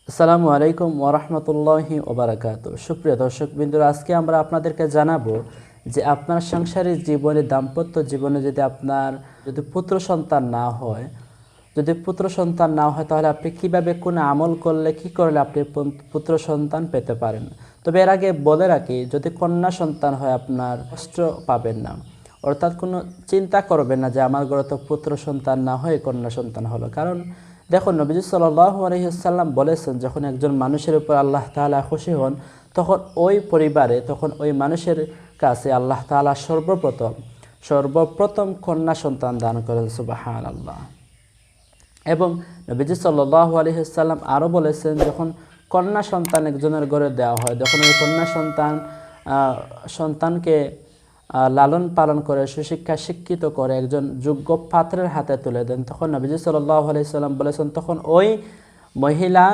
আসসালামু আলাইকুম ওয়া রাহমাতুল্লাহি ওয়া বারাকাতুহু। সুপ্রিয় দর্শকবৃন্দরা, আজকে আমরা আপনাদেরকে জানাবো যে আপনার সাংসারিক জীবনে, দাম্পত্য জীবনে যদি পুত্র সন্তান না হয়, তাহলে আপনি কিভাবে কোন আমল করলে, কি করলে আপনি পুত্র সন্তান পেতে পারেন। তবে এর আগে বলে রাখি, যদি কন্যা সন্তান হয় আপনার কষ্ট পাবেন না, অর্থাৎ কোনো চিন্তা করবেন না যে আমার ঘরে তো পুত্র সন্তান না হয়ে কন্যা সন্তান হলো। কারণ দেখুন, নবীজি সাল্লাল্লাহু আলাইহি ওয়াসাল্লাম বলেছেন, যখন একজন মানুষের উপর আল্লাহ তাআলা খুশি হন, তখন ওই পরিবারে, তখন ওই মানুষের কাছে আল্লাহ তাআলা সর্বপ্রথম কন্যা সন্তান দান করেন। সুবহানাল্লাহ। এবং নবীজি সাল্লাল্লাহু আলাইহি ওয়াসাল্লাম আরও বলেছেন, যখন কন্যা সন্তান একজনের ঘরে দেওয়া হয়, যখন ওই কন্যা সন্তানকে লালন পালন করে, সুশিক্ষা শিক্ষিত করে একজন যোগ্য পাত্রের হাতে তুলে দেন, তখন নবীজি সাল্লাল্লাহু আলাইহি ওয়াসাল্লাম বলেছেন, তখন ওই মহিলা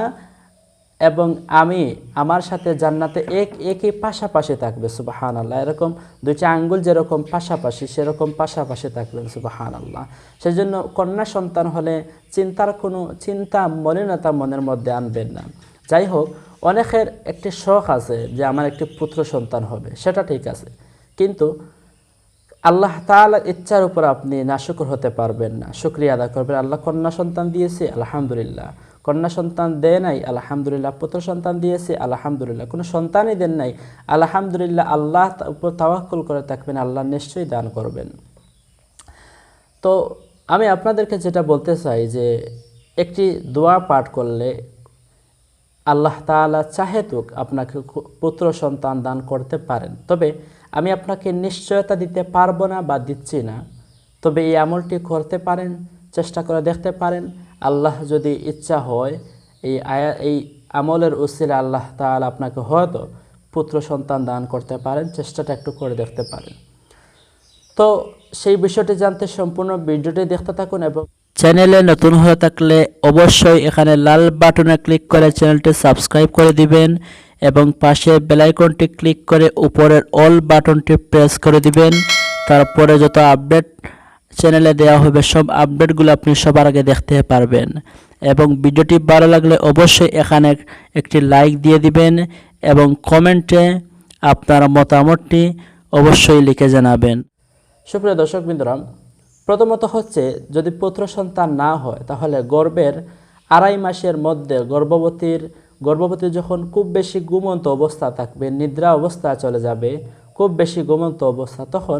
এবং আমি আমার সাথে জান্নাতে একই পাশাপাশি থাকবে। সুবহানাল্লাহ। এরকম দুইটা আঙ্গুল যেরকম পাশাপাশি, সেরকম পাশাপাশি থাকবেন। সুবহানাল্লাহ। সেজন্য কন্যা সন্তান হলে চিন্তা মলিনতা মনের মধ্যে আনবেন না। যাই হোক, অনেকের একটি শখ আছে যে আমার একটি পুত্র সন্তান হবে, সেটা ঠিক আছে, কিন্তু আল্লাহ তাআলার ইচ্ছার উপর আপনি নাশুকর হতে পারবেন না। শুকরিয়া আদা করবেন। আল্লাহ কন্যা সন্তান দিয়েছে, আলহামদুলিল্লাহ। কন্যা সন্তান দেয় নাই, আলহামদুলিল্লাহ। পুত্র সন্তান দিয়েছে, আলহামদুলিল্লাহ। কোনো সন্তানই দেন নাই, আলহামদুলিল্লাহ। আল্লাহ উপর তাওয়াক্কুল করে থাকবেন, আল্লাহ নিশ্চয়ই দান করবেন। তো আমি আপনাদেরকে যেটা বলতে চাই যে একটি দোয়া পাঠ করলে আল্লাহ তাআলা চাহেতুক আপনাকে পুত্র সন্তান দান করতে পারেন। তবে আমি আপনাকে নিশ্চয়তা দিতে পারবো না বা দিচ্ছি না, তবে এই আমলটি করতে পারেন, চেষ্টা করে দেখতে পারেন। আল্লাহ যদি ইচ্ছা হয়, এই আমলের উসিলায় আল্লাহ তাআলা আপনাকে হয়তো পুত্র সন্তান দান করতে পারেন। চেষ্টাটা একটু করে দেখতে পারেন। তো সেই বিষয়টি জানতে সম্পূর্ণ ভিডিওটি দেখতে থাকুন, এবং চ্যানেলে নতুন হয়ে থাকলে অবশ্যই এখানে লাল বাটনে ক্লিক করে চ্যানেলটি সাবস্ক্রাইব করে দিবেন, এবং পাশে বেল আইকনটি ক্লিক করে উপরের অল বাটনটি প্রেস করে দিবেন। তারপরে যত আপডেট চ্যানেলে দেওয়া হবে, সব আপডেটগুলো আপনি সবার আগে দেখতে পারবেন। এবং ভিডিওটি ভালো লাগলে অবশ্যই এখানে একটি লাইক দিয়ে দিবেন, এবং কমেন্টে আপনার মতামতটি অবশ্যই লিখে জানাবেন। সুপ্রিয় দর্শকবৃন্দরা, প্রথমত হচ্ছে, যদি পুত্র সন্তান না হয়, তাহলে গর্ভের 2.5 মাসের মধ্যে গর্ভবতী যখন খুব বেশি ঘুমন্ত অবস্থা থাকবে, নিদ্রা অবস্থা চলে যাবে, খুব বেশি ঘুমন্ত অবস্থা, তখন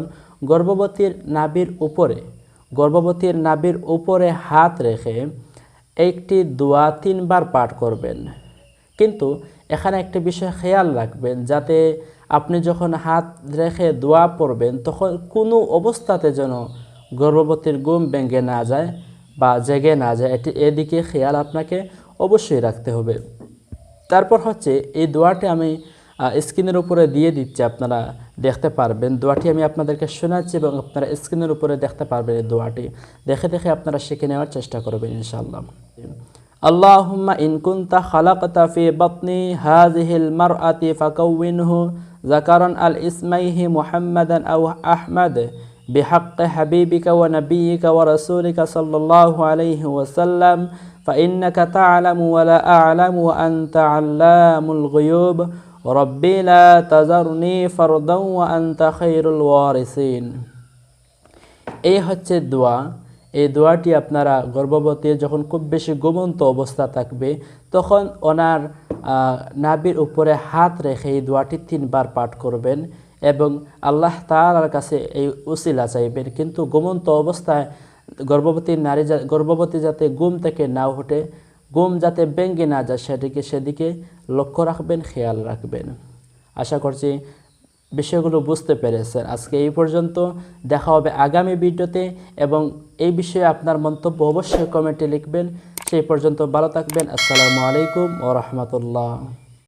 গর্ভবতীর নাভির উপরে হাত রেখে একটি দোয়া 3 বার পাঠ করবেন। কিন্তু এখানে একটি বিষয় খেয়াল রাখবেন, যাতে আপনি যখন হাত রেখে দোয়া পড়বেন, তখন কোনো অবস্থাতে যেন গর্ভবতীর ঘুম ভেঙে না যায় বা জেগে না যায়, এদিকে খেয়াল আপনাকে অবশ্যই রাখতে হবে। তারপর হচ্ছে, এই দোয়াটি আমি স্ক্রিনের উপরে দিয়ে দিচ্ছি, আপনারা দেখতে পারবেন। দোয়াটি আমি আপনাদেরকে শোনাচ্ছি এবং আপনারা স্ক্রিনের উপরে দেখতে পারবেন। এই দোয়াটি দেখে দেখে আপনারা শিখে নেওয়ার চেষ্টা করবেন ইনশাআল্লাহ। আল্লাহুম্মা ইন কুনতা খালাকতা ফি বাতনি হাযিহিল মারআতি ফাকাউইনহু যাকারান আল ইসমাইহি মুহাম্মাদান আও আহমাদ বিহাক্কি হাবিবিকা ওয়া নাবিয়িকা ওয়া রাসূলিকা সাল্লাল্লাহু আলাইহি ওয়াসাল্লাম ফাইন্নাকা তা'লামু ওয়া লা আ'লামু ওয়া আনতা আল্লামুল গুয়ুব রব্বি লা তাযারনি ফারদান ওয়া আনতা খায়রুল ওয়ারিসিন। এই হচ্ছে দোয়া। এই দোয়াটি আপনারা গর্ভবতী যখন খুব বেশি ঘুমন্ত অবস্থা থাকবে, তখন ওনার নাভির উপরে হাত রেখে এই দোয়াটি 3 বার পাঠ করবেন, এবং আল্লাহ তাআলার কাছে এই উসিলা চাইবেন। কিন্তু ঘুমন্ত অবস্থায় গর্ভবতী যাতে ঘুম থেকে না ওঠে, ঘুম যাতে ভেঙে না যায়, সেদিকে লক্ষ্য রাখবেন, খেয়াল রাখবেন। আশা করছি বিষয়গুলো বুঝতে পেরেছেন। আজকে এই পর্যন্ত, দেখা হবে আগামী ভিডিওতে, এবং এই বিষয়ে আপনার মন্তব্য অবশ্যই কমেন্টে লিখবেন। সেই পর্যন্ত ভালো থাকবেন। আসসালামু আলাইকুম ওয়া রাহমাতুল্লাহ।